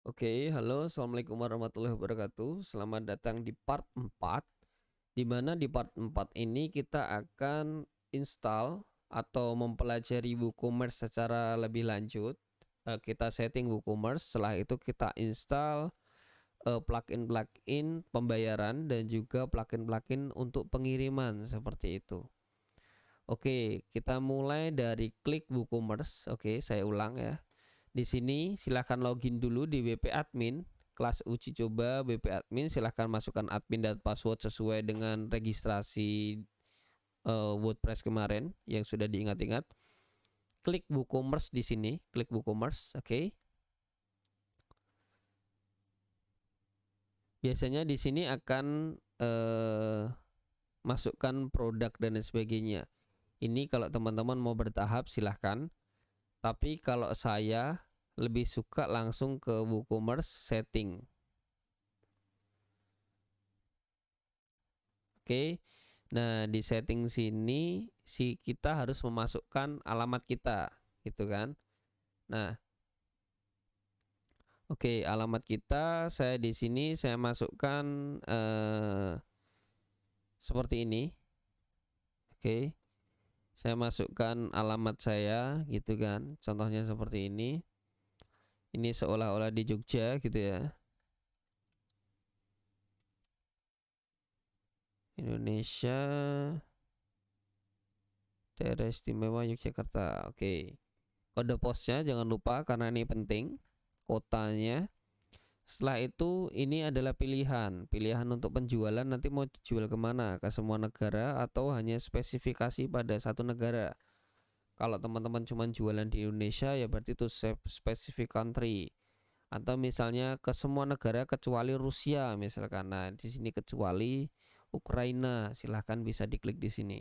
Oke, halo, assalamualaikum warahmatullahi wabarakatuh. Selamat datang di part 4, di mana di part 4 ini kita akan install atau mempelajari WooCommerce secara lebih lanjut. Kita setting WooCommerce, setelah itu kita install plugin-plugin pembayaran dan juga plugin-plugin untuk pengiriman seperti itu. Oke, kita mulai dari klik WooCommerce. Oke, saya ulang ya. Di sini silahkan login dulu di WP Admin, kelas uji coba WP Admin. Silahkan masukkan admin dan password sesuai dengan registrasi WordPress kemarin yang sudah diingat-ingat. Klik WooCommerce di sini, klik WooCommerce, oke. Biasanya di sini akan masukkan produk dan sebagainya. Ini kalau teman-teman mau bertahap silahkan. Tapi kalau saya lebih suka langsung ke WooCommerce setting. Oke. Nah, di setting sini kita harus memasukkan alamat kita, gitu kan. Nah, oke, alamat kita saya di sini saya masukkan seperti ini. Oke. Saya masukkan alamat saya gitu kan. Contohnya seperti ini. Ini seolah-olah di Jogja gitu ya. Indonesia, Daerah Istimewa Yogyakarta. Oke. Kode posnya jangan lupa karena ini penting. Kotanya. Setelah itu ini adalah pilihan untuk penjualan, nanti mau dijual kemana, ke semua negara atau hanya spesifikasi pada satu negara. Kalau teman-teman cuma jualan di Indonesia ya berarti itu specific country, atau misalnya ke semua negara kecuali Rusia misalkan. Nah, di sini kecuali Ukraina, silahkan bisa diklik di sini.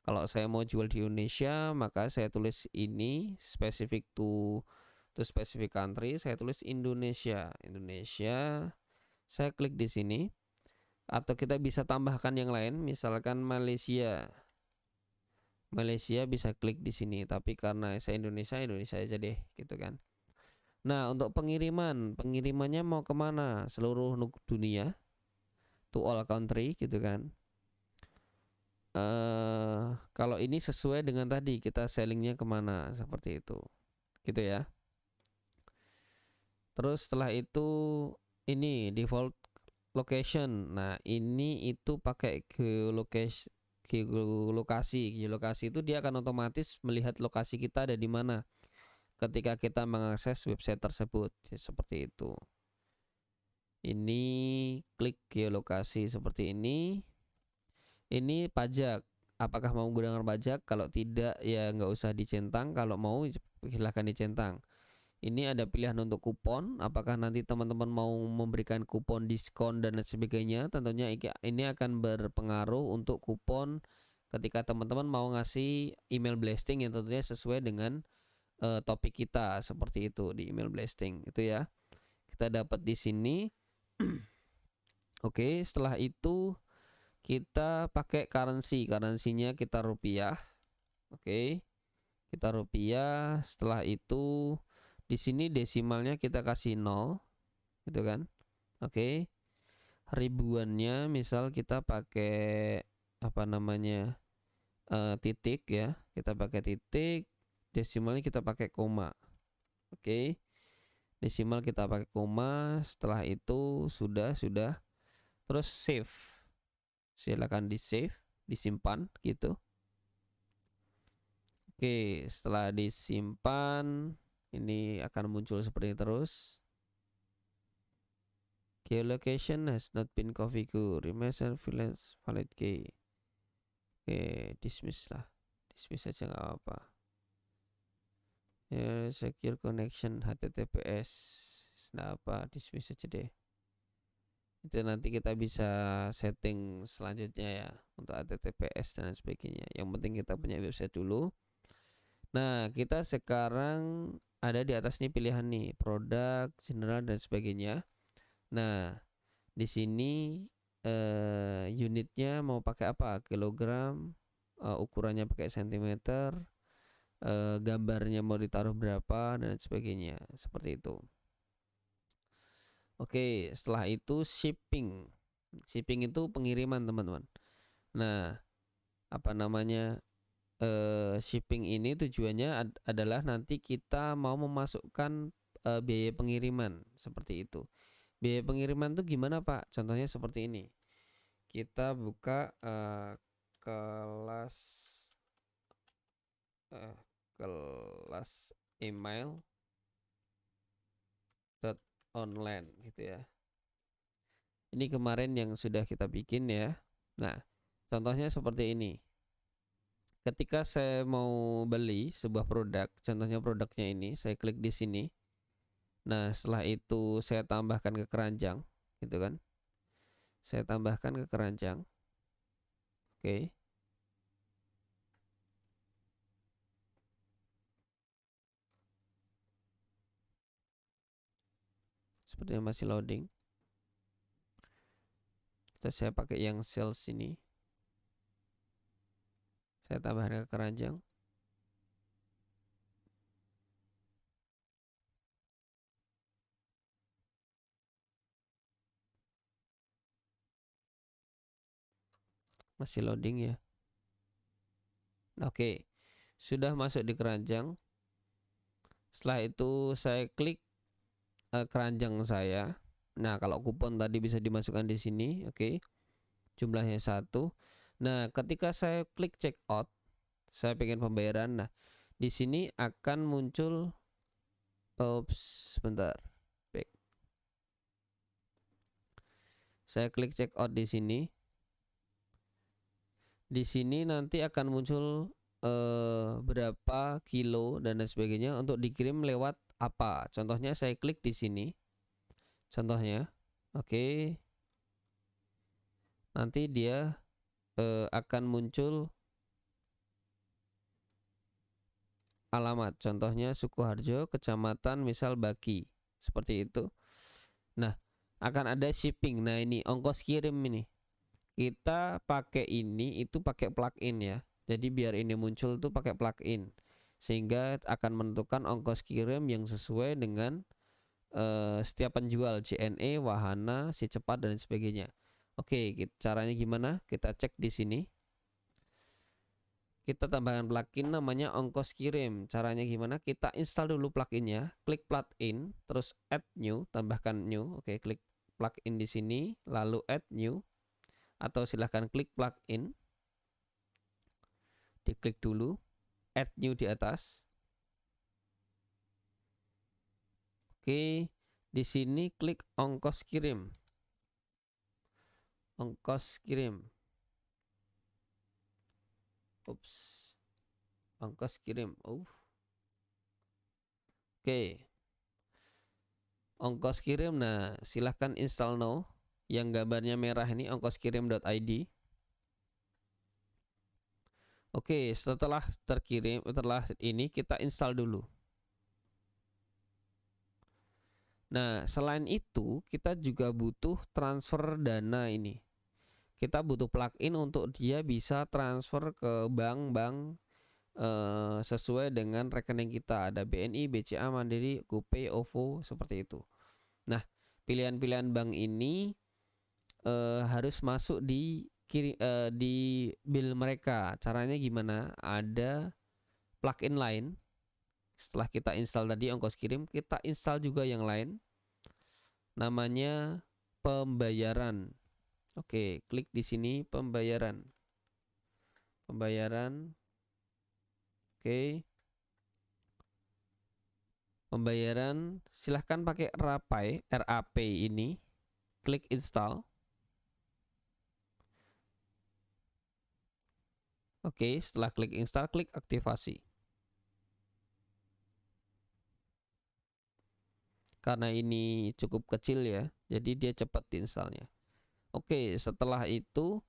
Kalau saya mau jual di Indonesia, maka saya tulis ini specific to specific country, saya tulis Indonesia. Saya klik di sini, atau kita bisa tambahkan yang lain, misalkan Malaysia. Malaysia bisa klik di sini, tapi karena saya Indonesia aja deh, gitu kan. Nah, untuk pengirimannya mau kemana? Seluruh dunia, to all country, gitu kan. Kalau ini sesuai dengan tadi kita sellingnya kemana, seperti itu, gitu ya. Terus setelah itu ini default location. Nah, ini itu pakai geolokasi. Geolokasi itu dia akan otomatis melihat lokasi kita ada di mana ketika kita mengakses website tersebut. Seperti itu. Ini klik geolokasi seperti ini. Ini pajak. Apakah mau menggunakan pajak? Kalau tidak ya nggak usah dicentang. Kalau mau silahkan dicentang. Ini ada pilihan untuk kupon. Apakah nanti teman-teman mau memberikan kupon diskon dan sebagainya? Tentunya ini akan berpengaruh untuk kupon ketika teman-teman mau ngasih email blasting yang tentunya sesuai dengan topik kita, seperti itu di email blasting itu ya. Kita dapat di sini. Oke, setelah itu kita pakai currency-nya kita rupiah. Oke. Kita rupiah. Setelah itu di sini desimalnya kita kasih 0, gitu kan. Oke. Ribuannya misal kita pakai apa namanya? Titik ya. Kita pakai titik, desimalnya kita pakai koma. Oke. Desimal kita pakai koma. Setelah itu sudah. Terus save. Silakan di save, disimpan gitu. Oke, setelah disimpan ini akan muncul seperti ini terus. Geolocation has not been configured. Remains valid key. Oke, dismiss lah. Dismiss aja nggak apa-apa. Ya, secure connection HTTPS. Nggak apa, dismiss aja deh. Itu nanti kita bisa setting selanjutnya ya untuk HTTPS dan sebagainya. Yang penting kita punya website dulu. Nah, kita sekarang ada di atas nih pilihan nih, produk, general dan sebagainya. Nah, di sini unitnya mau pakai apa? Kilogram, ukurannya pakai sentimeter, gambarnya mau ditaruh berapa dan sebagainya, seperti itu. Oke, setelah itu shipping. Shipping itu pengiriman, teman-teman. Nah, apa namanya? Shipping ini tujuannya adalah nanti kita mau memasukkan biaya pengiriman seperti itu. Biaya pengiriman tuh gimana, Pak? Contohnya seperti ini. Kita buka kelas kelas email online gitu ya. Ini kemarin yang sudah kita bikin ya. Nah, contohnya seperti ini. Ketika saya mau beli sebuah produk, contohnya produknya ini, saya klik di sini. Nah, setelah itu saya tambahkan ke keranjang, gitu kan? Saya tambahkan ke keranjang. Oke. Sepertinya masih loading. Terus saya pakai yang sales ini. Saya tambahkan ke keranjang. Masih loading ya. Oke. Sudah masuk di keranjang. Setelah itu saya klik keranjang saya. Nah, kalau kupon tadi bisa dimasukkan di sini, oke. Jumlahnya 1. Nah, ketika saya klik check out, saya pengen pembayaran. Nah, di sini akan muncul sebentar. Back. Saya klik check out di sini. Di sini nanti akan muncul berapa kilo dan lain sebagainya untuk dikirim lewat apa. Contohnya saya klik di sini. Contohnya, oke. Nanti dia akan muncul alamat. Contohnya Sukoharjo, Kecamatan misal Baki. Seperti itu. Nah, akan ada shipping. Nah, ini ongkos kirim ini. Kita pakai ini itu pakai plugin ya. Jadi biar ini muncul tuh pakai plugin. Sehingga akan menentukan ongkos kirim yang sesuai dengan setiap penjual JNE, wahana, si cepat dan sebagainya. Oke, caranya gimana? Kita cek di sini. Kita tambahkan plugin namanya ongkos kirim. Caranya gimana? Kita install dulu pluginnya, klik plugin, terus add new, tambahkan new. Oke, klik plugin di sini, lalu add new, atau silahkan klik plugin, diklik dulu, add new di atas. Oke, di sini klik ongkos kirim. Ongkos kirim. Ups. Ongkos kirim. Oke. Ongkos kirim. Nah, silahkan install now. Yang gambarnya merah ini ongkoskirim.id. Oke, setelah terkirim, setelah ini kita install dulu. Nah, selain itu kita juga butuh transfer dana ini. Kita butuh plugin untuk dia bisa transfer ke bank-bank sesuai dengan rekening kita. Ada BNI, BCA, Mandiri, GoPay, OVO, seperti itu. Nah, pilihan-pilihan bank ini harus masuk di bill mereka. Caranya gimana? Ada plugin lain. Setelah kita install tadi ongkos kirim, kita install juga yang lain. Namanya pembayaran. Oke, klik di sini pembayaran. Pembayaran. Oke. Pembayaran silahkan pakai RAP ini. Klik install. Oke, setelah klik install, klik aktivasi. Karena ini cukup kecil ya, jadi dia cepat diinstalnya. Oke, setelah itu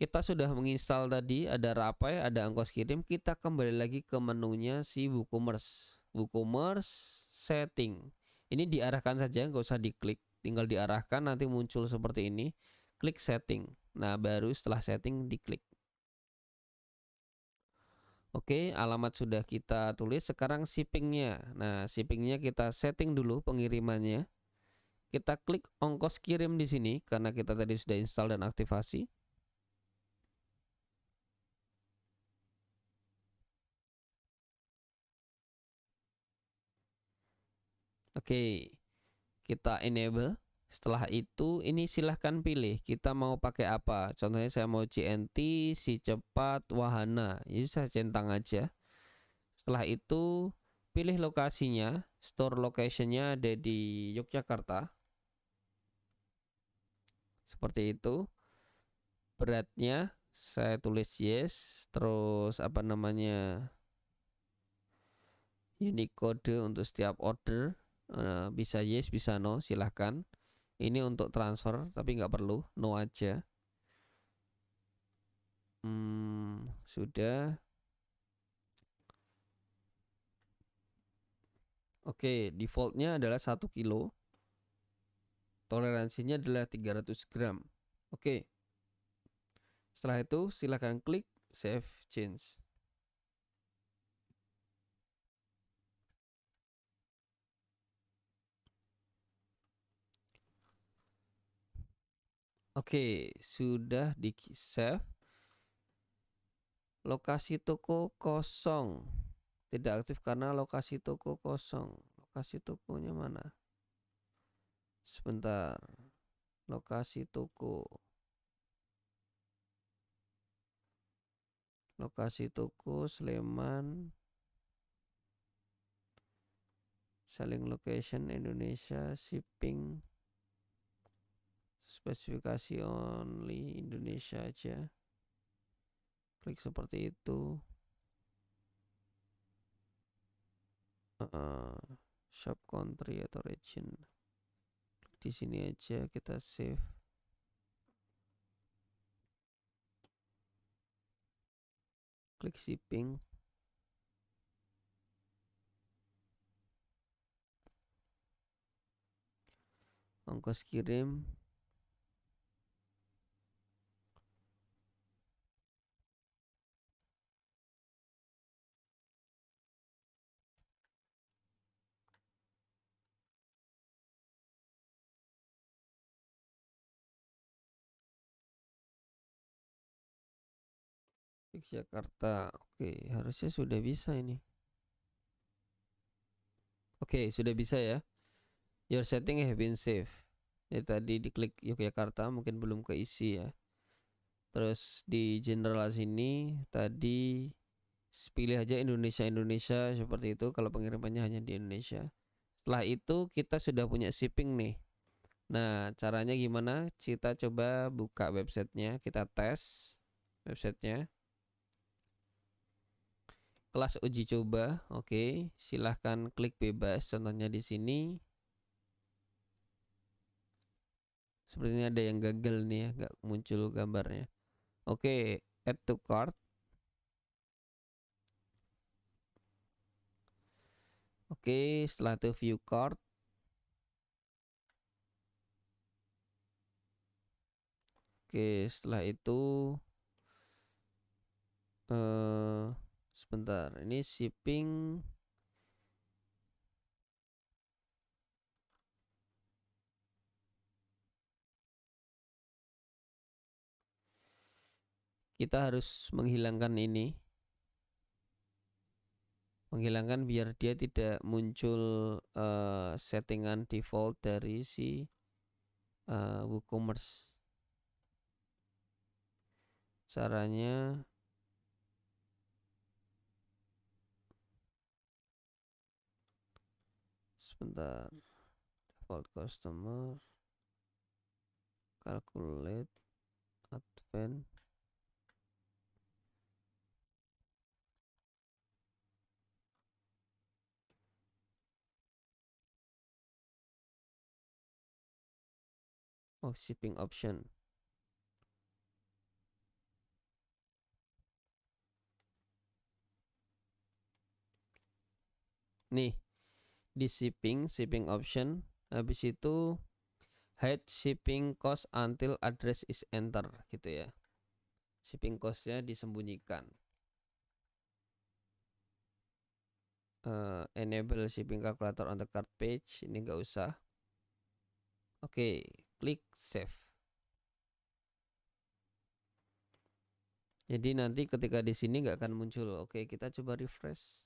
kita sudah menginstal tadi, ada Rapai, ada ongkos kirim. Kita kembali lagi ke menunya si WooCommerce. WooCommerce setting. Ini diarahkan saja, nggak usah diklik, tinggal diarahkan nanti muncul seperti ini. Klik setting. Nah, baru setelah setting diklik. Oke, alamat sudah kita tulis. Sekarang shippingnya. Nah, shippingnya kita setting dulu pengirimannya. Kita klik ongkos kirim di sini karena kita tadi sudah install dan aktivasi. Oke, kita enable. Setelah itu ini silahkan pilih kita mau pakai apa. Contohnya saya mau JNT, si cepat, wahana. Ini saya centang aja. Setelah itu pilih lokasinya. Store locationnya ada di Yogyakarta. Seperti itu. Beratnya saya tulis yes. Terus apa namanya, unique kode untuk setiap order. Bisa yes bisa no, silahkan. Ini untuk transfer tapi nggak perlu, no aja. Sudah. Oke, defaultnya adalah 1 kilo. Toleransinya adalah 300 gram. Oke. Setelah itu silahkan klik save change. Oke, sudah di save. Lokasi toko kosong. Tidak aktif karena lokasi toko kosong. Lokasi tokonya mana? Sebentar. Lokasi toko. Lokasi toko Sleman. Selling location Indonesia, shipping. Spesifikasi only Indonesia aja. Klik seperti itu. Shop country atau region. Klik di sini aja, kita save. Klik shipping. Ongkos kirim. Jakarta. Oke, harusnya sudah bisa ini. Oke, sudah bisa ya. Your setting have been saved. Ya, tadi diklik Yogyakarta mungkin belum keisi ya. Terus di general sini tadi pilih aja Indonesia seperti itu kalau pengirimannya hanya di Indonesia. Setelah itu kita sudah punya shipping nih. Nah, caranya gimana? Kita coba buka websitenya, kita tes websitenya. Kelas uji coba, oke. Silahkan klik bebas. Contohnya di sini. Sepertinya ada yang gagal nih ya, nggak muncul gambarnya. Oke, add to cart. Oke, setelah itu view cart. Oke, setelah itu sebentar, ini shipping. Kita harus menghilangkan ini. Menghilangkan biar dia tidak muncul settingan default dari si WooCommerce. Caranya sebentar, default customer, calculate, advance. Oh, shipping option. Nih, di shipping option, habis itu hide shipping cost until address is enter gitu ya. Shipping costnya disembunyikan. Enable shipping calculator on the cart page, ini nggak usah. Oke, klik save. Jadi nanti ketika di sini nggak akan muncul. Oke, kita coba refresh.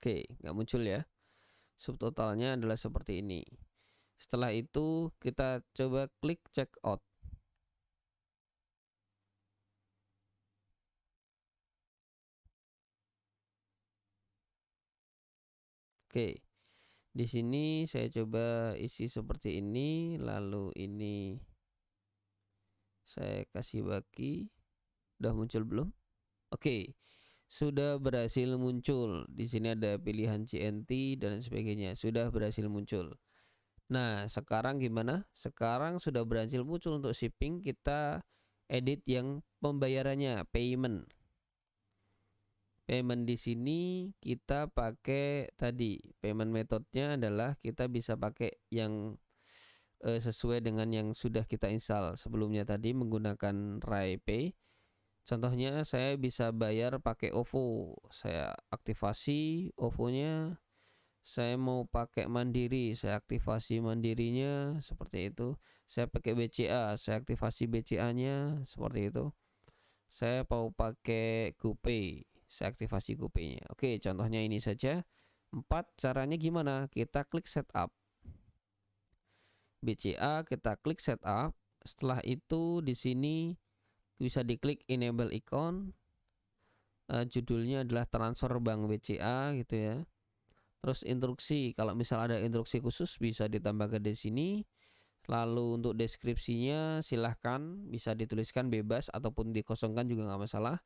Oke, nggak muncul ya. Subtotalnya adalah seperti ini. Setelah itu kita coba klik check out. Oke, di sini saya coba isi seperti ini, lalu ini saya kasih baki. Udah muncul belum? Oke, sudah berhasil muncul. Di sini ada pilihan CNT dan sebagainya. Sudah berhasil muncul. Nah, sekarang gimana? Sekarang sudah berhasil muncul untuk shipping. Kita edit yang pembayarannya, payment. Payment di sini kita pakai tadi. Payment methodenya adalah kita bisa pakai yang sesuai dengan yang sudah kita install sebelumnya tadi menggunakan RaiPay. Contohnya saya bisa bayar pakai OVO. Saya aktivasi OVO-nya. Saya mau pakai Mandiri, saya aktivasi Mandirinya seperti itu. Saya pakai BCA, saya aktivasi BCA-nya seperti itu. Saya mau pakai GoPay, saya aktivasi GoPay-nya. Oke, contohnya ini saja. 4 caranya gimana? Kita klik setup. BCA kita klik setup. Setelah itu di sini bisa diklik enable icon. Judulnya adalah transfer bank BCA gitu ya. Terus instruksi, kalau misal ada instruksi khusus bisa ditambahkan di sini. Lalu untuk deskripsinya silahkan bisa dituliskan bebas ataupun dikosongkan juga nggak masalah.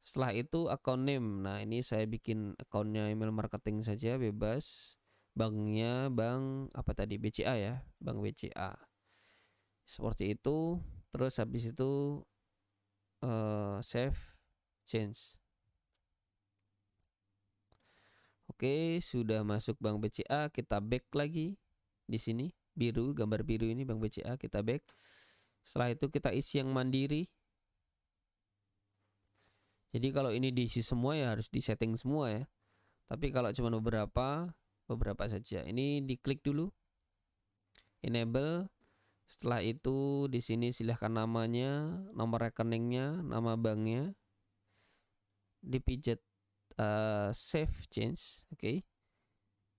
Setelah itu account name. Nah ini saya bikin accountnya email marketing saja bebas. Banknya bank apa tadi, BCA ya, bank BCA. Seperti itu. Terus habis itu save change. Oke, sudah masuk bank BCA, kita back lagi. Di sini biru, gambar biru ini bank BCA, kita back. Setelah itu kita isi yang Mandiri. Jadi kalau ini diisi semua ya harus disetting semua ya. Tapi kalau cuma beberapa saja. Ini diklik dulu, enable. Setelah itu di sini silahkan namanya, nomor rekeningnya, nama banknya, dipijat save change, oke.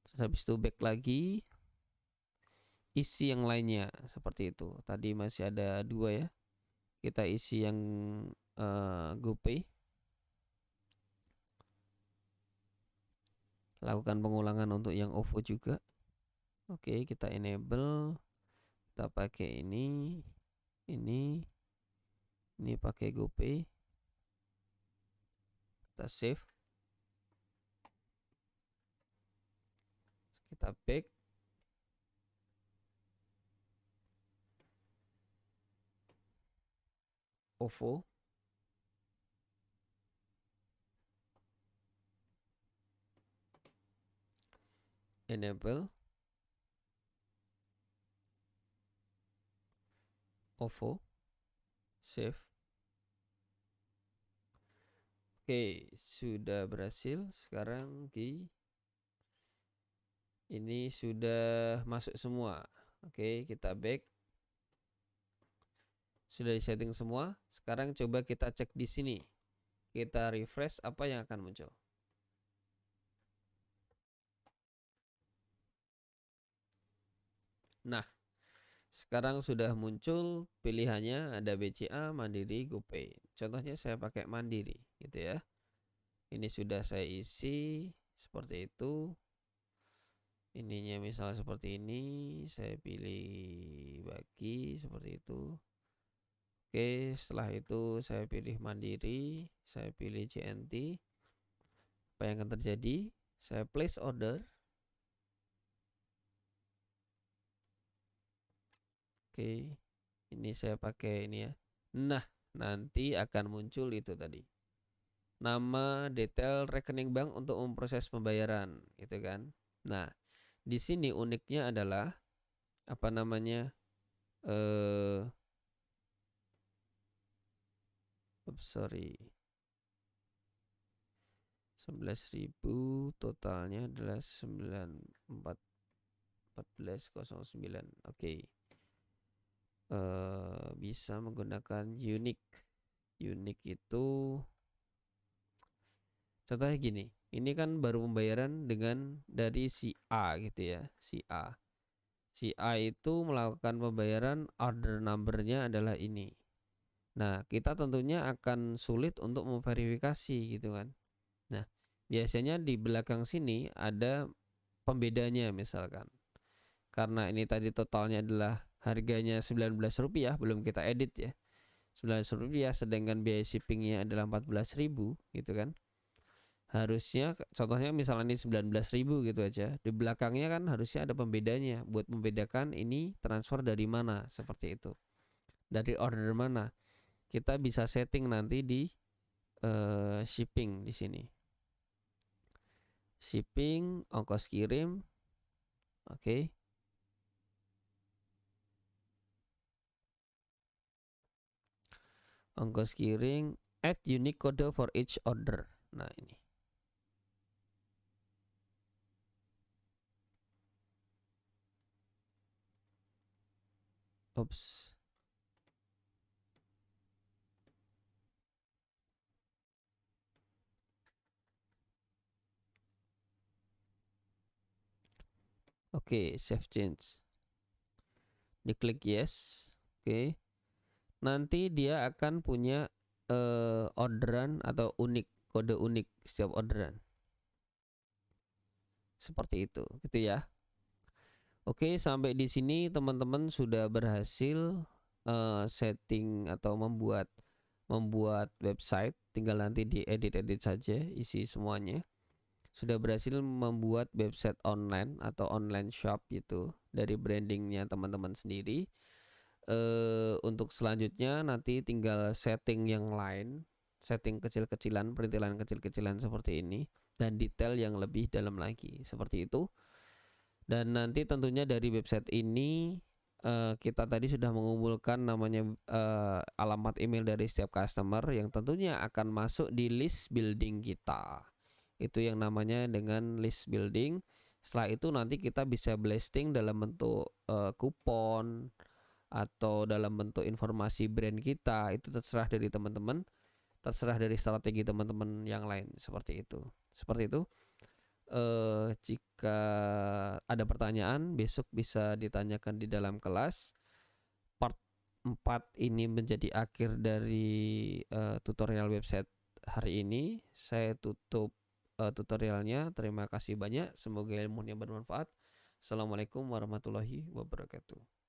Terus habis itu back lagi, isi yang lainnya seperti itu. Tadi masih ada 2 ya. Kita isi yang GoPay. Lakukan pengulangan untuk yang OVO juga. Oke, kita enable. Kita pakai ini pakai GoPay. Kita save. Kita back. OVO. Enable. OVO. Save. Oke, sudah berhasil. Sekarang ini sudah masuk semua. Oke, kita back. Sudah disetting semua. Sekarang coba kita cek di sini. Kita refresh, apa yang akan muncul? Nah, sekarang sudah muncul pilihannya, ada BCA, Mandiri, GoPay. Contohnya saya pakai Mandiri gitu ya. Ini sudah saya isi seperti itu. Ininya misalnya seperti ini, saya pilih bagi seperti itu. Oke, setelah itu saya pilih Mandiri, saya pilih CNT. Apa yang akan terjadi? Saya place order. Oke, ini saya pakai ini ya. Nah, nanti akan muncul itu tadi. Nama, detail rekening bank untuk memproses pembayaran, gitu kan. Nah, di sini uniknya adalah apa namanya? Sorry. 11.000 totalnya adalah 1409. Oke. Bisa menggunakan unique. Unique itu contohnya gini. Ini kan baru pembayaran dengan dari si A gitu ya. Si A. Si A itu melakukan pembayaran, order numbernya adalah ini. Nah, kita tentunya akan sulit untuk memverifikasi gitu kan. Nah, biasanya di belakang sini ada pembedanya misalkan. Karena ini tadi totalnya adalah harganya Rp19, belum kita edit ya. Rp19, sedangkan biaya shippingnya adalah 14.000 gitu kan. Harusnya contohnya misalnya ini 19.000 gitu aja. Di belakangnya kan harusnya ada pembedanya buat membedakan ini transfer dari mana, seperti itu. Dari order mana. Kita bisa setting nanti di shipping di sini. Shipping, ongkos kirim. Oke. Ongkos kirim, add unique code for each order. Nah, ini. Oops. Oke, save change. Diklik yes. Oke. Nanti dia akan punya orderan atau kode unik setiap orderan. Seperti itu, gitu ya. Oke, sampai di sini teman-teman sudah berhasil setting atau membuat website. Tinggal nanti diedit-edit saja isi semuanya. Sudah berhasil membuat website online atau online shop gitu dari brandingnya teman-teman sendiri. Untuk selanjutnya nanti tinggal setting yang lain, setting kecil-kecilan, perintilan kecil-kecilan seperti ini, dan detail yang lebih dalam lagi seperti itu. Dan nanti tentunya dari website ini kita tadi sudah mengumpulkan namanya alamat email dari setiap customer yang tentunya akan masuk di list building kita. Itu yang namanya dengan list building. Setelah itu nanti kita bisa blasting dalam bentuk kupon atau dalam bentuk informasi brand kita. Itu terserah dari teman-teman, terserah dari strategi teman-teman yang lain, seperti itu. Seperti itu. Jika ada pertanyaan besok bisa ditanyakan di dalam kelas. Part 4 ini menjadi akhir dari tutorial website hari ini. Saya tutup tutorialnya. Terima kasih banyak, semoga ilmunya bermanfaat. Assalamualaikum warahmatullahi wabarakatuh.